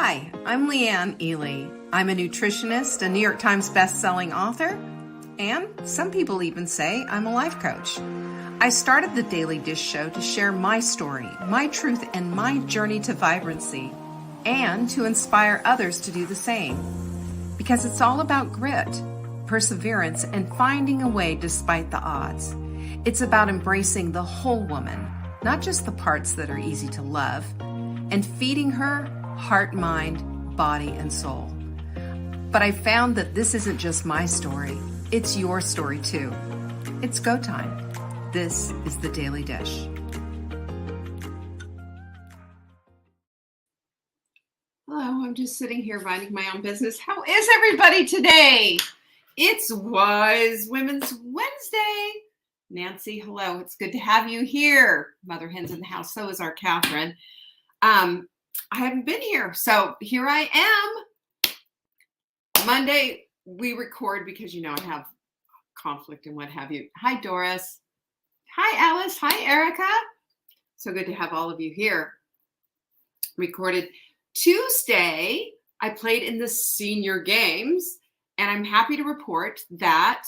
Hi, I'm Leanne Ely. I'm a nutritionist, a New York Times best-selling author, and some people even say I'm a life coach. I started the Daily Dish Show to share my story, my truth, and my journey to vibrancy, and to inspire others to do the same. Because it's all about grit, perseverance, and finding a way despite the odds. It's about embracing the whole woman, not just the parts that are easy to love, and feeding her heart, mind, body, and soul. But I found that this isn't just my story, it's your story too. It's go time. This is the Daily Dish. Hello, I'm just sitting here minding my own business. How is everybody today? It's Wise Women's Wednesday. Nancy, hello. It's good to have you here. Mother Hen's in the house. So is our Catherine. I haven't been here, so here I am. Monday, we record because, I have conflict and what have you. Hi, Doris. Hi, Alice. Hi, Erica. So good to have all of you here. Recorded Tuesday, I played in the senior games, and I'm happy to report that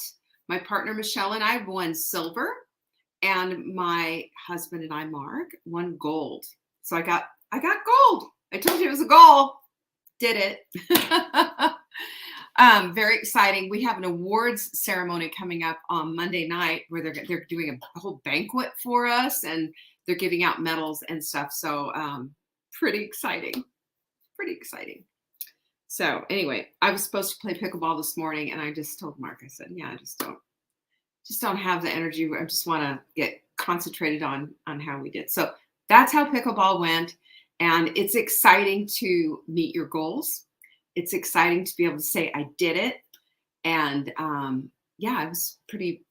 my partner, Michelle, and I won silver, and my husband and I, Mark, won gold. So I got gold. I told you it was a goal. Did it. Very exciting. We have an awards ceremony coming up on Monday night where they're doing a whole banquet for us, and they're giving out medals and stuff. So pretty exciting. Pretty exciting. So anyway, I was supposed to play pickleball this morning, and I just told Mark, I said, yeah, I just don't have the energy. I just want to get concentrated on how we did. So that's how pickleball went. And it's exciting to meet your goals. It's exciting to be able to say, I did it. And I was pretty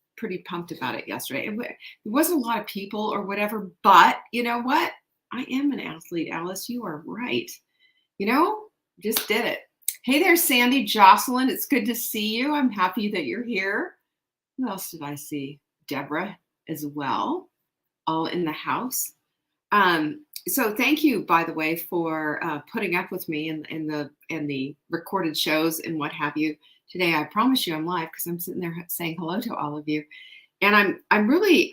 pumped about it yesterday. It wasn't a lot of people or whatever, but you know what? I am an athlete, Alice. You are right. Just did it. Hey there, Sandy, Jocelyn. It's good to see you. I'm happy that you're here. Who else did I see? Deborah as well, all in the house. So thank you, by the way, for putting up with me in the recorded shows and what have you today. I promise you I'm live because I'm sitting there saying hello to all of you. And I'm really,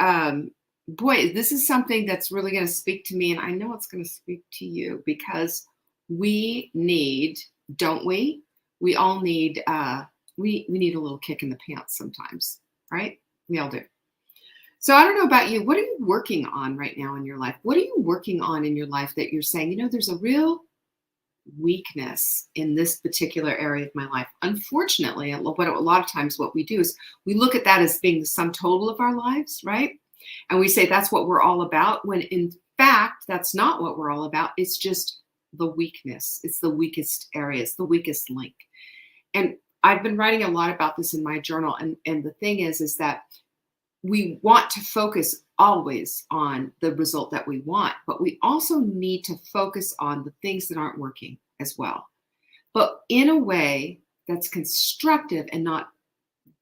this is something that's really going to speak to me. And I know it's going to speak to you because we need, don't we? We all need, we need a little kick in the pants sometimes, right? We all do. So I don't know about you. What are you working on right now in your life? What are you working on in your life that you're saying, there's a real weakness in this particular area of my life? Unfortunately, a lot of times what we do is we look at that as being the sum total of our lives, right? And we say that's what we're all about, when in fact, that's not what we're all about. It's just the weakness. It's the weakest area. It's the weakest link. And I've been writing a lot about this in my journal. And the thing is that we want to focus always on the result that we want, but we also need to focus on the things that aren't working as well, but in a way that's constructive and not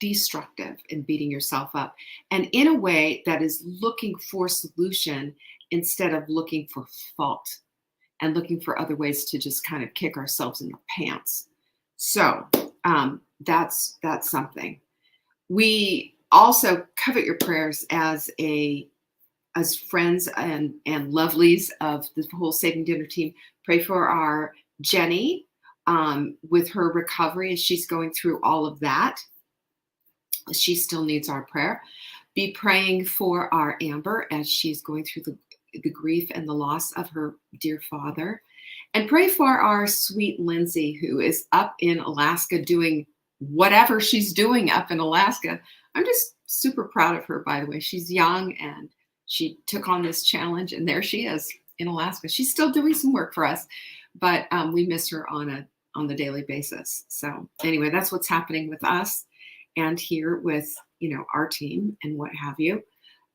destructive and beating yourself up, and in a way that is looking for solution instead of looking for fault and looking for other ways to just kind of kick ourselves in the pants. So that's something. We also covet your prayers as friends and lovelies of the whole Saving Dinner team. Pray for our Jenny with her recovery as she's going through all of that. She still needs our prayer. Be praying for our Amber as she's going through the grief and the loss of her dear father. And pray for our sweet Lindsay, who is up in Alaska doing whatever she's doing up in Alaska. I'm just super proud of her, by the way. She's young and she took on this challenge, and there she is in Alaska. She's still doing some work for us, but we miss her on the daily basis. So anyway, that's what's happening with us and here with, our team and what have you.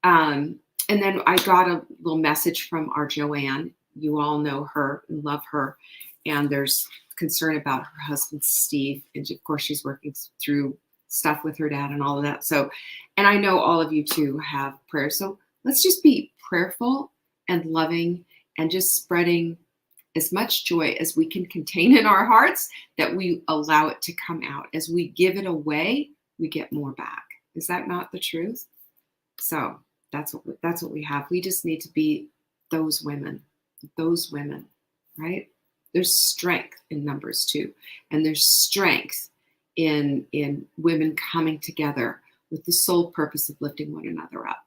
And then I got a little message from our Joanne. You all know her and love her. And there's concern about her husband, Steve. And of course, she's working through stuff with her dad and all of that. So, and I know all of you too have prayers. So let's just be prayerful and loving and just spreading as much joy as we can contain in our hearts, that we allow it to come out. As we give it away, we get more back. Is that not the truth? So that's what we have. We just need to be those women, right? There's strength in numbers too. And there's strength in women coming together with the sole purpose of lifting one another up.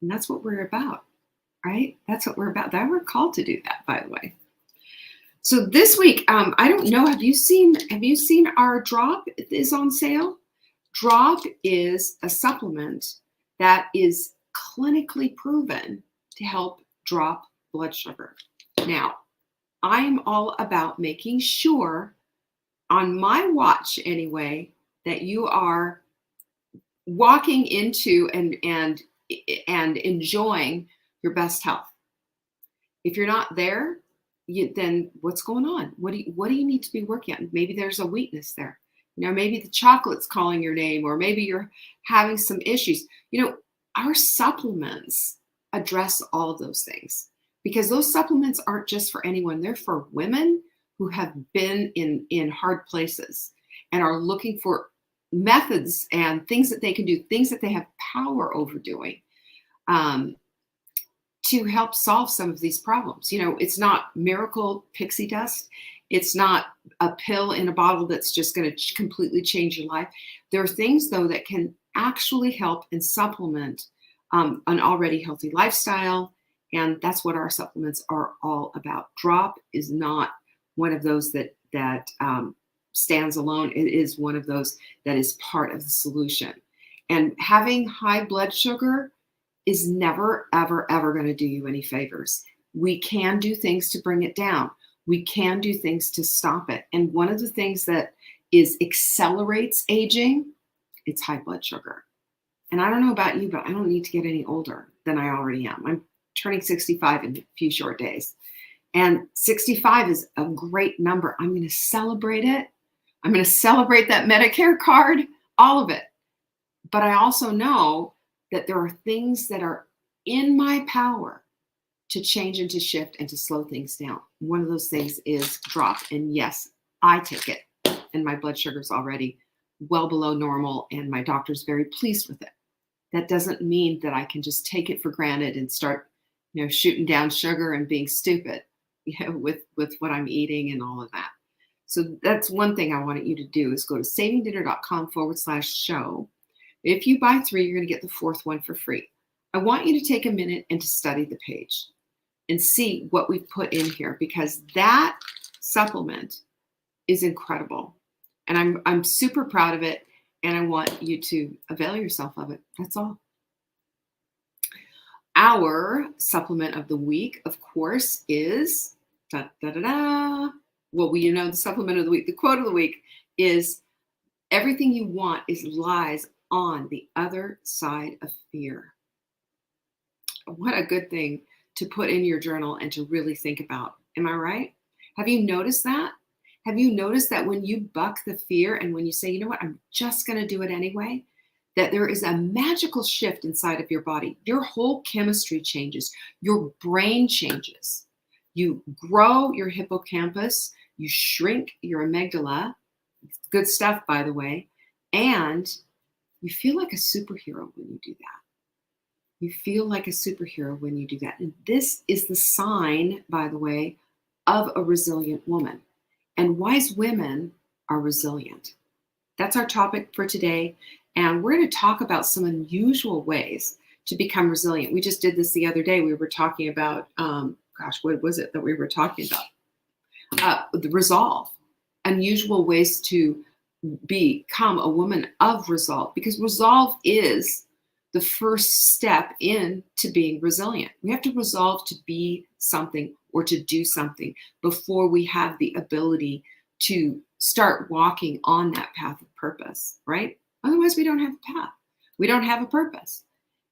And that's what we're about, right? That's what we're about. That we're called to do that, by the way. So this week, I don't know, have you seen our Drop is on sale? Drop is a supplement that is clinically proven to help drop blood sugar. Now, I am all about making sure, on my watch anyway, that you are walking into and enjoying your best health. If you're not there, then what's going on? What do you need to be working on? Maybe there's a weakness there. Maybe the chocolate's calling your name, or maybe you're having some issues. Our supplements address all of those things, because those supplements aren't just for anyone. They're for women who have been in hard places and are looking for methods and things that they can do, things that they have power over doing, to help solve some of these problems. It's not miracle pixie dust. It's not a pill in a bottle that's just going to completely change your life. There are things, though, that can actually help and supplement an already healthy lifestyle. And that's what our supplements are all about. Drop is not one of those that stands alone. It is one of those that is part of the solution. And having high blood sugar is never, ever, ever going to do you any favors. We can do things to bring it down. We can do things to stop it. And one of the things that accelerates aging, it's high blood sugar. And I don't know about you, but I don't need to get any older than I already am. I'm turning 65 in a few short days. And 65 is a great number. I'm going to celebrate it. I'm going to celebrate that Medicare card, all of it. But I also know that there are things that are in my power to change and to shift and to slow things down. One of those things is Drop. And yes, I take it. And my blood sugar is already well below normal, and my doctor's very pleased with it. That doesn't mean that I can just take it for granted and start, shooting down sugar and being stupid, with what I'm eating and all of that. So that's one thing I want you to do, is go to savingdinner.com/show. If you buy 3, you're going to get the 4th one for free. I want you to take a minute and to study the page and see what we've put in here, because that supplement is incredible. And I'm super proud of it, and I want you to avail yourself of it. That's all. Our supplement of the week, of course, is well, the supplement of the week, the quote of the week is, everything you want lies on the other side of fear. What a good thing to put in your journal and to really think about. Am I right? Have you noticed that? Have you noticed that when you buck the fear and when you say, you know what, I'm just going to do it anyway, that there is a magical shift inside of your body? Your whole chemistry changes. Your brain changes. You grow your hippocampus. You shrink your amygdala. Good stuff, by the way. And you feel like a superhero when you do that. You feel like a superhero when you do that. And this is the sign, by the way, of a resilient woman. And wise women are resilient. That's our topic for today. And we're going to talk about some unusual ways to become resilient. We just did this the other day. We were talking about, what was it that we were talking about? The resolve. Unusual ways to become a woman of resolve, because resolve is the first step into being resilient. We have to resolve to be something or to do something before we have the ability to start walking on that path of purpose, right? Otherwise, we don't have a path. We don't have a purpose.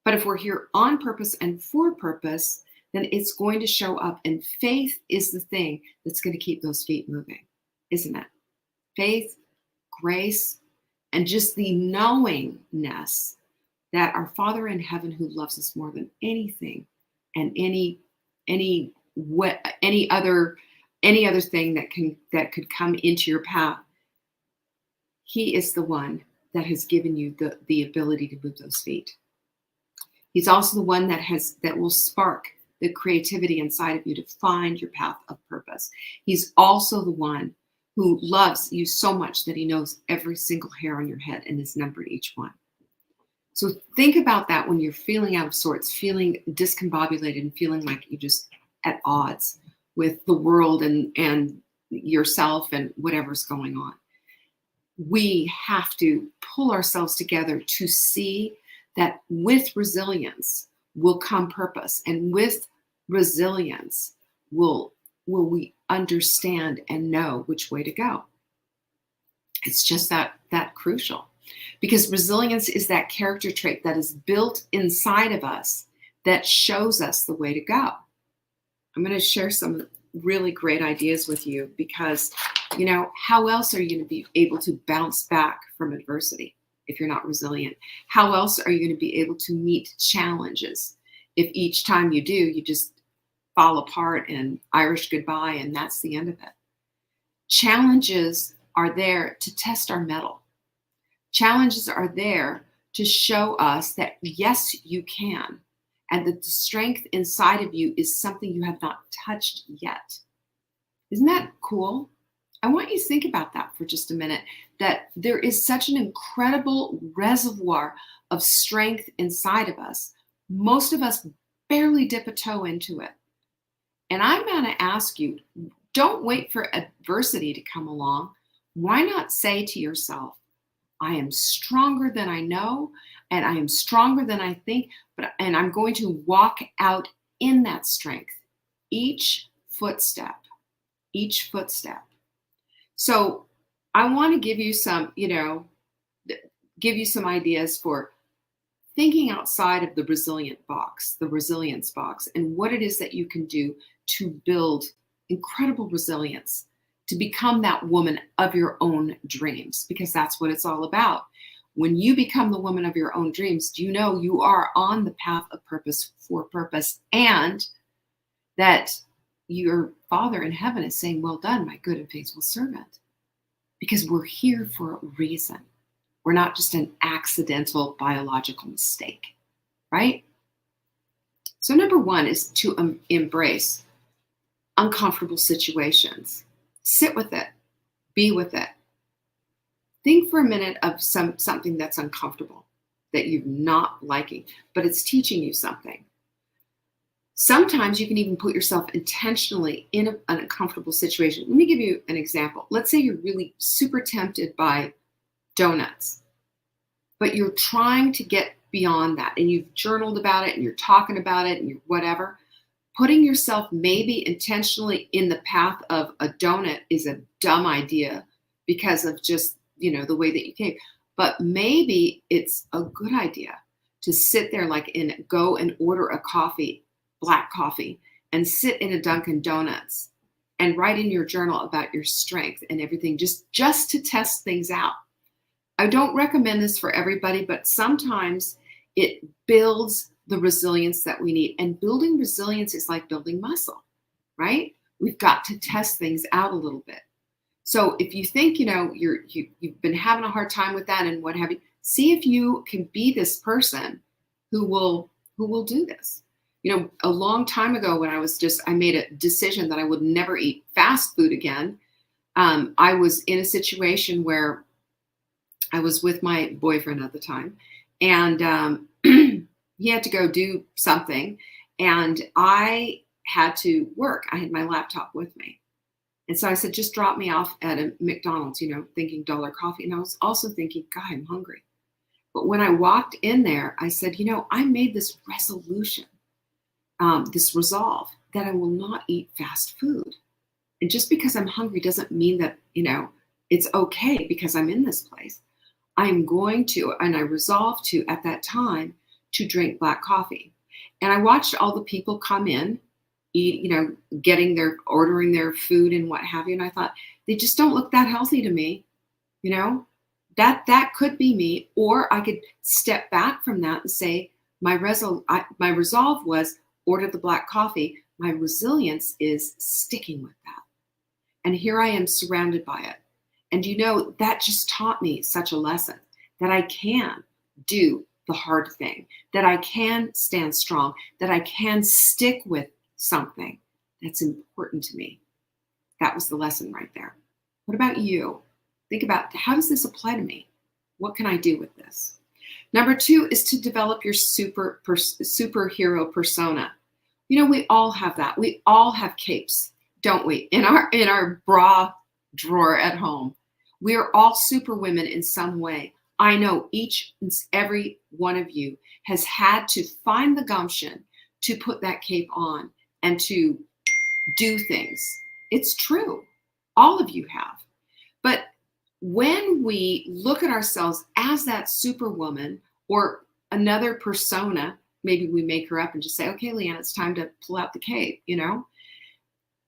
But if we're here on purpose and for purpose, then it's going to show up. And faith is the thing that's going to keep those feet moving, isn't it? Faith, grace, and just the knowingness that our Father in heaven, who loves us more than anything and any other any other thing that could come into your path. He is the one that has given you the ability to move those feet. He's also the one that will spark the creativity inside of you to find your path of purpose. He's also the one who loves you so much that he knows every single hair on your head and has numbered each one. So think about that when you're feeling out of sorts, feeling discombobulated, and feeling like you're just at odds with the world and yourself and whatever's going on. We have to pull ourselves together to see that with resilience will come purpose, and with resilience will we understand and know which way to go. It's just that crucial, because resilience is that character trait that is built inside of us that shows us the way to go. I'm going to share some really great ideas with you, because how else are you going to be able to bounce back from adversity if you're not resilient? How else are you going to be able to meet challenges if each time you do, you just fall apart and Irish goodbye and that's the end of it? Challenges are there to test our mettle. Challenges are there to show us that yes, you can, and that the strength inside of you is something you have not touched yet. Isn't that cool? I want you to think about that for just a minute, that there is such an incredible reservoir of strength inside of us. Most of us barely dip a toe into it. And I'm going to ask you, don't wait for adversity to come along. Why not say to yourself, I am stronger than I know, and I am stronger than I think, and I'm going to walk out in that strength, each footstep. So I want to give you some ideas for thinking outside of the resilience box, and what it is that you can do to build incredible resilience, to become that woman of your own dreams, because that's what it's all about. When you become the woman of your own dreams, do you know you are on the path of purpose for purpose, and that your Father in heaven is saying, well done, my good and faithful servant, because we're here for a reason. We're not just an accidental biological mistake, right? So number one is to embrace uncomfortable situations. Sit with it. Be with it. Think for a minute of something that's uncomfortable, that you're not liking, but it's teaching you something. Sometimes you can even put yourself intentionally in an uncomfortable situation. Let me give you an example. Let's say you're really super tempted by donuts, but you're trying to get beyond that, and you've journaled about it and you're talking about it and you're whatever. Putting yourself maybe intentionally in the path of a donut is a dumb idea because of just, the way that you came. But maybe it's a good idea to sit there go and order a coffee, black coffee, and sit in a Dunkin' Donuts and write in your journal about your strength and everything, just to test things out. I don't recommend this for everybody, but sometimes it builds the resilience that we need. And building resilience is like building muscle, right? We've got to test things out a little bit. So if you think, you've been having a hard time with that and what have you, see if you can be this person who will do this. A long time ago when I made a decision that I would never eat fast food again. I was in a situation where I was with my boyfriend at the time, and he had to go do something, and I had to work. I had my laptop with me. And so I said, just drop me off at a McDonald's, thinking dollar coffee. And I was also thinking, God, I'm hungry. But when I walked in there, I said, I made this resolution, this resolve that I will not eat fast food. And just because I'm hungry doesn't mean that, it's okay because I'm in this place. I'm going to, and I resolved to, at that time, to drink black coffee. And I watched all the people come in, eat, ordering their food and what have you. And I thought, they just don't look that healthy to me. That could be me. Or I could step back from that and say, my resolve was order the black coffee. My resilience is sticking with that. And here I am surrounded by it. And that just taught me such a lesson that I can do the hard thing, that I can stand strong, that I can stick with something that's important to me. That was the lesson right there. What about you? Think about, how does this apply to me? What can I do with this? Number 2 is to develop your superhero persona. We all have that. We all have capes, don't we? In our bra drawer at home. We are all super women in some way. I know each and every one of you has had to find the gumption to put that cape on and to do things. It's true. All of you have. But when we look at ourselves as that superwoman or another persona, maybe we make her up and just say, okay, Leanne, it's time to pull out the cape,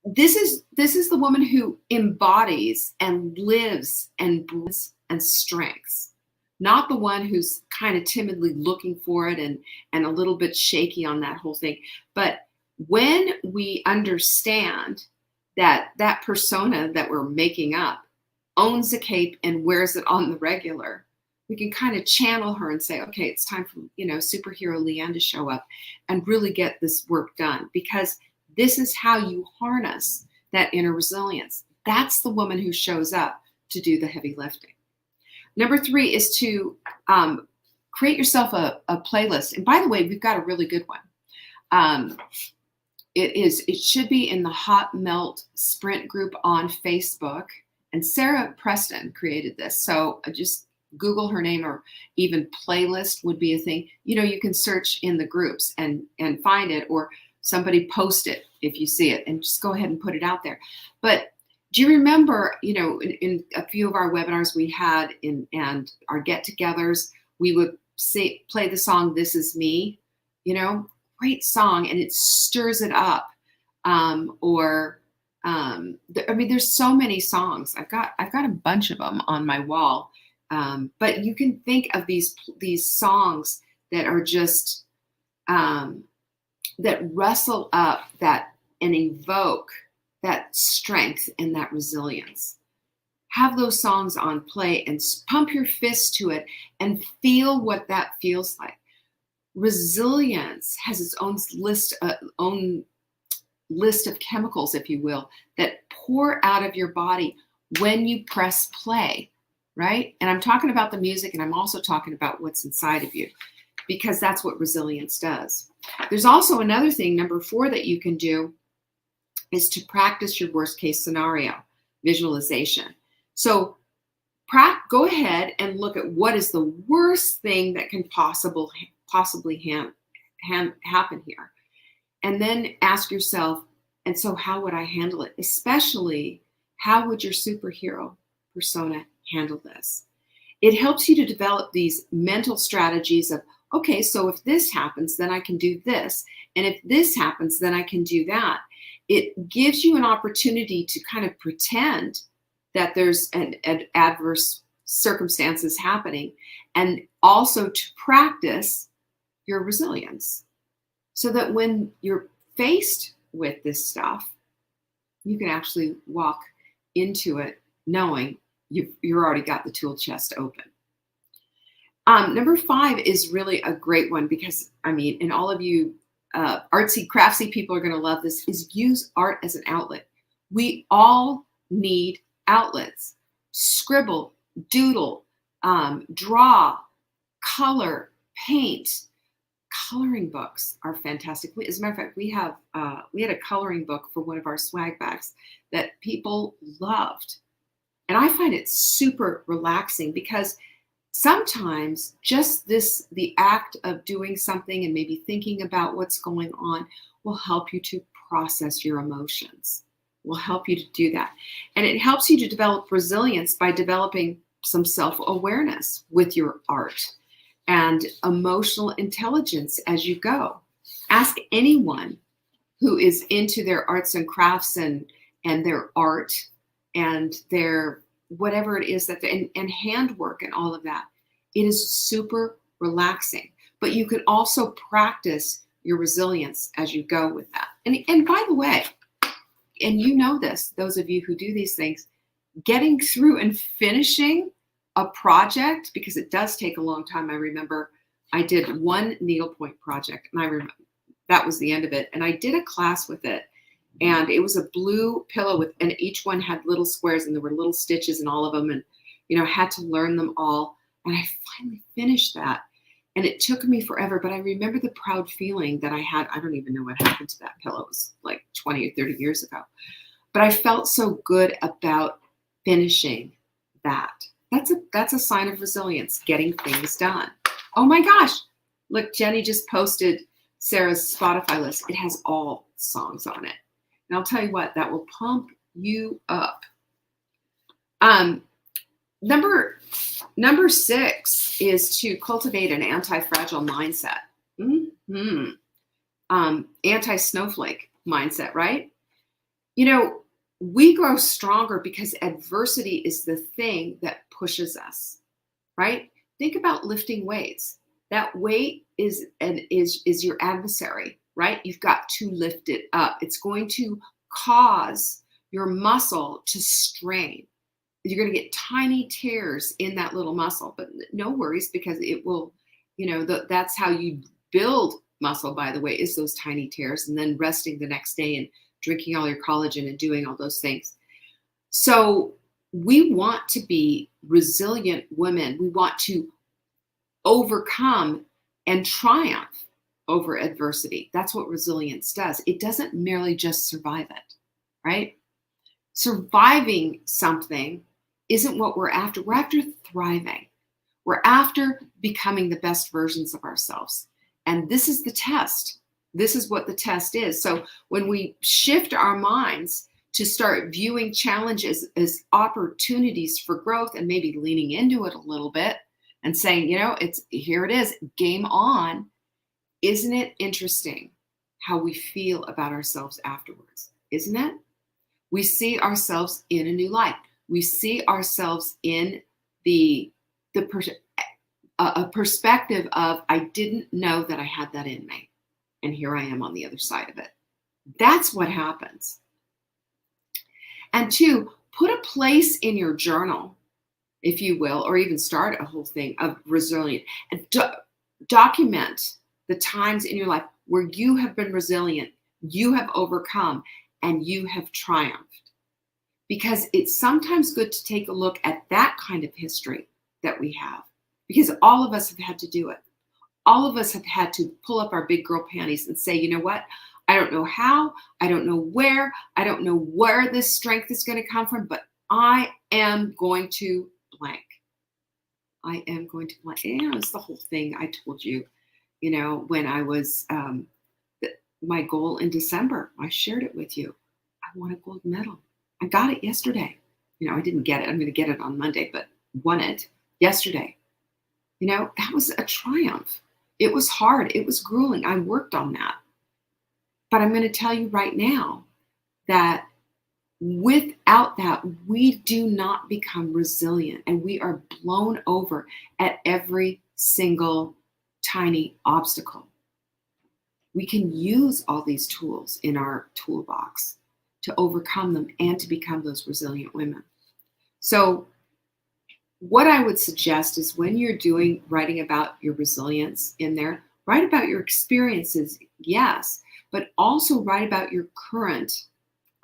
This is the woman who embodies and lives and breathes and strengths, not the one who's kind of timidly looking for it and a little bit shaky on that whole thing. But when we understand that that persona that we're making up owns a cape and wears it on the regular, we can kind of channel her and say, okay, it's time for, superhero Leanne to show up and really get this work done, because this is how you harness that inner resilience. That's the woman who shows up to do the heavy lifting. Number 3 is to create yourself a playlist. And by the way, we've got a really good one. It should be in the Hot Melt Sprint group on Facebook. And Sarah Preston created this. So just Google her name, or even playlist would be a thing. You can search in the groups and find it, or somebody post it if you see it, and just go ahead and put it out there. But do you remember, in a few of our webinars we had and our get-togethers, we would play the song "This Is Me," great song, and it stirs it up. There's so many songs. I've got a bunch of them on my wall. But you can think of these songs that are just that rustle up and evoke that strength and that resilience. Have those songs on play and pump your fist to it and feel what that feels like. Resilience has its own list of chemicals, if you will, that pour out of your body when you press play, right? And I'm talking about the music, and I'm also talking about what's inside of you, because that's what resilience does. There's also another thing, number 4, that you can do is to practice your worst case scenario, visualization. So go ahead and look at what is the worst thing that can possibly happen here. And then ask yourself, and so how would I handle it? Especially, how would your superhero persona handle this? It helps you to develop these mental strategies of, okay, so if this happens, then I can do this. And if this happens, then I can do that. It gives you an opportunity to kind of pretend that there's an adverse circumstances happening, and also to practice your resilience, so that when you're faced with this stuff, you can actually walk into it knowing you've already got the tool chest open. Number 5 is really a great one, because, and all of you artsy, craftsy people are going to love this, is use art as an outlet. We all need outlets. Scribble, doodle, draw, color, paint. Coloring books are fantastic. As a matter of fact, we had a coloring book for one of our swag bags that people loved. And I find it super relaxing, because sometimes just the act of doing something and maybe thinking about what's going on will help you to process your emotions, will help you to do that. And it helps you to develop resilience by developing some self-awareness with your art and emotional intelligence as you go. Ask anyone who is into their arts and crafts and their art and their whatever it is and handwork and all of that. It is super relaxing, but you can also practice your resilience as you go with that. And by the way, and you know this, those of you who do these things, getting through and finishing a project, because it does take a long time. I remember I did one needlepoint project, and I remember that was the end of it. And I did a class with it, and it was a blue pillow and each one had little squares, and there were little stitches in all of them, and had to learn them all. And I finally finished that, and it took me forever. But I remember the proud feeling that I had. I don't even know what happened to that pillow. It was like 20 or 30 years ago, but I felt so good about finishing that. That's a sign of resilience, getting things done. Oh my gosh. Look, Jenny just posted Sarah's Spotify list. It has all songs on it. And I'll tell you what, that will pump you up. Number 6 is to cultivate an anti-fragile mindset. Anti-snowflake mindset, right? We grow stronger because adversity is the thing that pushes us, right? Think about lifting weights. That weight is your adversary, right? You've got to lift it up. It's going to cause your muscle to strain. You're going to get tiny tears in that little muscle, but no worries, because it will, that's how you build muscle, by the way, is those tiny tears, and then resting the next day and drinking all your collagen and doing all those things. So we want to be resilient women. We want to overcome and triumph over adversity. That's what resilience does. It doesn't merely just survive it, right? Surviving something isn't what we're after. We're after thriving. We're after becoming the best versions of ourselves. And this is the test. This is what the test is. So when we shift our minds to start viewing challenges as opportunities for growth, and maybe leaning into it a little bit and saying, here it is, game on. Isn't it interesting how we feel about ourselves afterwards? Isn't it? We see ourselves in a new light. We see ourselves in a perspective of, I didn't know that I had that in me. And here I am on the other side of it. That's what happens. And 2, put a place in your journal, if you will, or even start a whole thing of resilient, and document the times in your life where you have been resilient, you have overcome, and you have triumphed. Because it's sometimes good to take a look at that kind of history that we have, because all of us have had to do it. All of us have had to pull up our big girl panties and say, you know what? I don't know how, I don't know where this strength is going to come from, but I am going to blank. I am going to blank. It's the whole thing I told you, when I was, my goal in December, I shared it with you. I won a gold medal. I got it yesterday. I didn't get it. I'm going to get it on Monday, but won it yesterday. That was a triumph. It was hard. It was grueling. I worked on that. But I'm going to tell you right now that without that, we do not become resilient, and we are blown over at every single tiny obstacle. We can use all these tools in our toolbox to overcome them and to become those resilient women. So what I would suggest is, when you're writing about your resilience in there, write about your experiences, yes, but also write about your current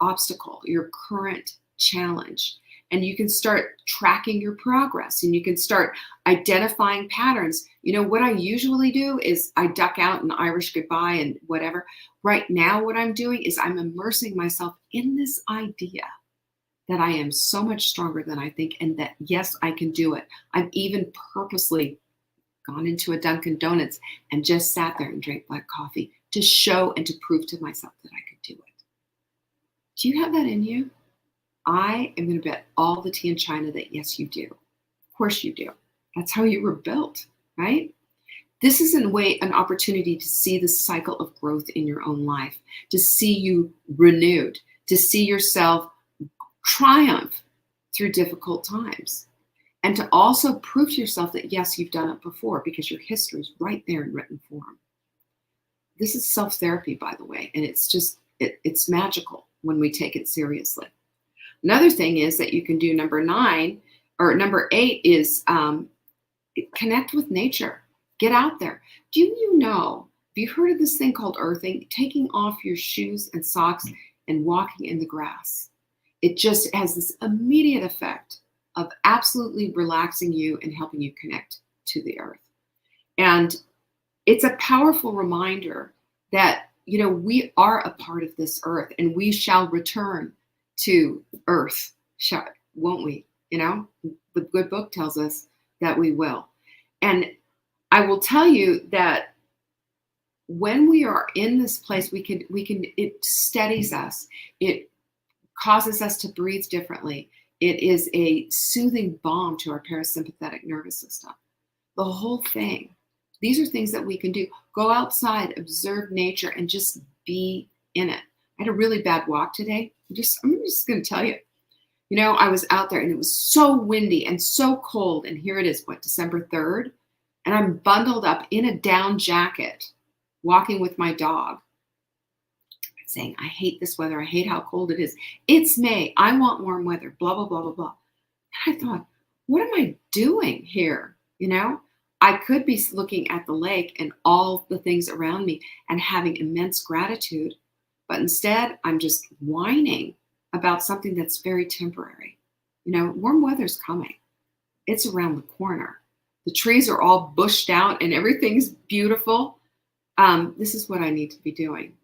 obstacle, your current challenge. And you can start tracking your progress, and you can start identifying patterns. What I usually do is I duck out an Irish goodbye and whatever. Right now, what I'm doing is I'm immersing myself in this idea that I am so much stronger than I think, and that, yes, I can do it. I've even purposely gone into a Dunkin' Donuts and just sat there and drank black coffee to show and to prove to myself that I could do it. Do you have that in you? I am going to bet all the tea in China that yes, you do. Of course you do. That's how you were built, right? This is in a way an opportunity to see the cycle of growth in your own life, to see you renewed, to see yourself triumph through difficult times, and to also prove to yourself that yes, you've done it before, because your history is right there in written form. This is self-therapy, by the way, and it's magical. when we take it seriously. Another thing is that you can do number 8 is connect with nature. Get out there. Do you know, have you heard of this thing called earthing? Taking off your shoes and socks and walking in the grass. It just has this immediate effect of absolutely relaxing you and helping you connect to the earth. And it's a powerful reminder that, we are a part of this earth and we shall return to earth, won't we? The good book tells us that we will. And I will tell you that when we are in this place, it steadies us. It causes us to breathe differently. It is a soothing balm to our parasympathetic nervous system. The whole thing. These are things that we can do. Go outside, observe nature, and just be in it. I had a really bad walk today. I'm just going to tell you. I was out there and it was so windy and so cold. And here it is, December 3rd? And I'm bundled up in a down jacket, walking with my dog, saying, I hate this weather. I hate how cold it is. It's May. I want warm weather, blah, blah, blah, blah, blah. And I thought, what am I doing here? I could be looking at the lake and all the things around me and having immense gratitude. But instead, I'm just whining about something that's very temporary. Warm weather's coming. It's around the corner. The trees are all bushed out and everything's beautiful. This is what I need to be doing.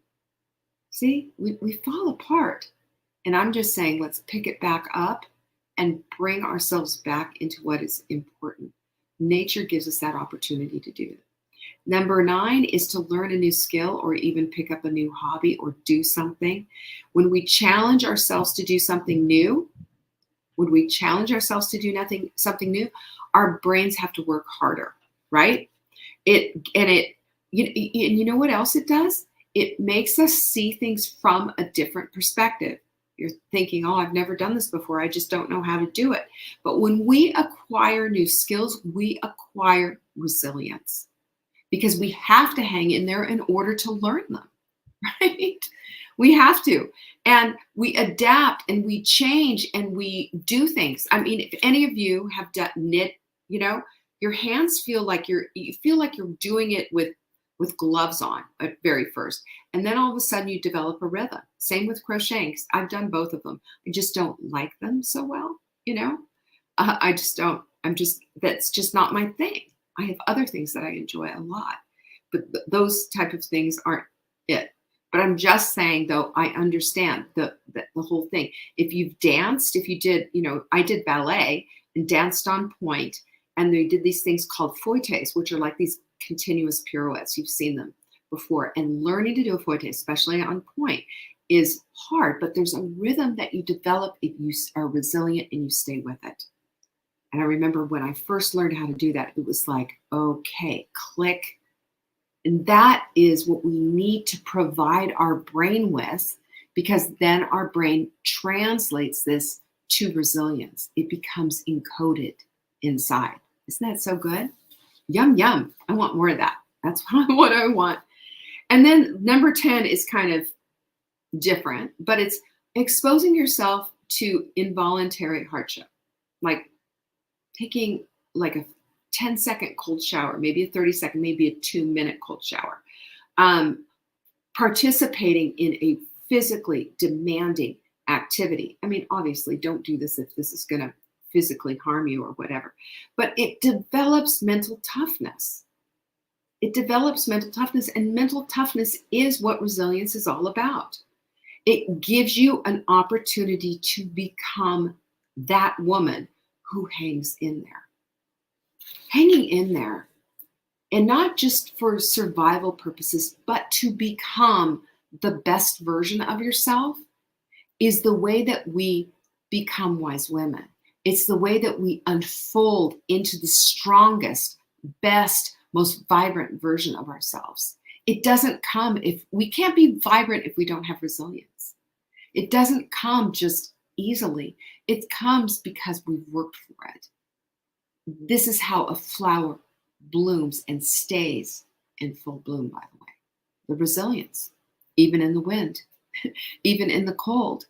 See, we fall apart. And I'm just saying, let's pick it back up and bring ourselves back into what is important. Nature gives us that opportunity to do it. Number 9 is to learn a new skill or even pick up a new hobby or do something. When we challenge ourselves to do something new, something new, our brains have to work harder, right? You know what else it does? It makes us see things from a different perspective. You're thinking, I've never done this before. I just don't know how to do it. But when we acquire new skills, we acquire resilience because we have to hang in there in order to learn them, right? We have to. And we adapt and we change and we do things. I mean, if any of you have knit, your hands feel like you're doing it with gloves on at very first. And then all of a sudden you develop a rhythm. Same with crocheting. I've done both of them. I just don't like them so well, I just don't. That's just not my thing. I have other things that I enjoy a lot, but those type of things aren't it. But I'm just saying, though, I understand the whole thing. If you've danced, if you did, I did ballet and danced on point, and they did these things called fouettes, which are like these continuous pirouettes. You've seen them before. And learning to do a fouette, especially on point, is hard, but there's a rhythm that you develop if you are resilient and you stay with it. And I remember when I first learned how to do that, it was like, okay, click. And that is what we need to provide our brain with, because then our brain translates this to resilience. It becomes encoded inside. Isn't that so good? Yum, yum. I want more of that. That's what I want. And then number 10 is kind of different, but it's exposing yourself to involuntary hardship, like taking like a 10-second cold shower, maybe a 30-second, maybe a 2-minute cold shower, participating in a physically demanding activity. I mean, obviously, don't do this if this is going to physically harm you or whatever, but it develops mental toughness. It develops mental toughness, and mental toughness is what resilience is all about. It gives you an opportunity to become that woman who hangs in there. Hanging in there, and not just for survival purposes, but to become the best version of yourself, is the way that we become wise women. It's the way that we unfold into the strongest, best, most vibrant version of ourselves. It doesn't come we can't be vibrant if we don't have resilience. It doesn't come just easily. It comes because we've worked for it. This is how a flower blooms and stays in full bloom, by the way. The resilience, even in the wind. Even in the cold,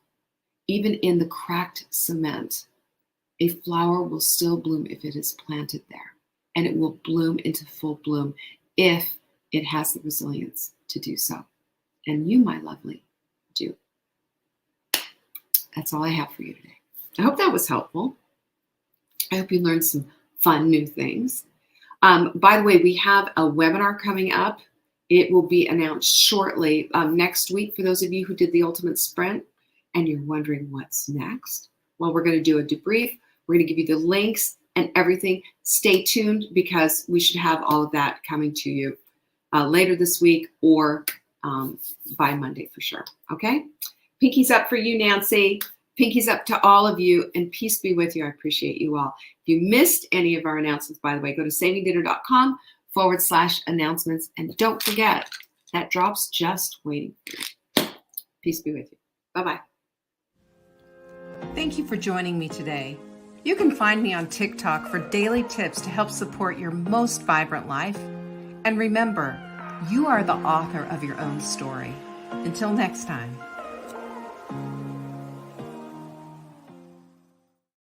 even in the cracked cement, a flower will still bloom if it is planted there. And it will bloom into full bloom if it has the resilience to do so. And you, my lovely, do. That's all I have for you today. I hope that was helpful. I hope you learned some fun new things. By the way, we have a webinar coming up. It will be announced shortly next week for those of you who did the Ultimate Sprint and you're wondering what's next. Well, we're going to do a debrief. We're going to give you the links and everything. Stay tuned because we should have all of that coming to you later this week or by Monday for sure. Okay? Pinkies up for you, Nancy. Pinkies up to all of you, and peace be with you. I appreciate you all. If you missed any of our announcements, by the way, go to savingdinner.com/announcements. And don't forget, that drop's just waiting for you. Peace be with you. Bye-bye. Thank you for joining me today. You can find me on TikTok for daily tips to help support your most vibrant life. And remember, you are the author of your own story. Until next time.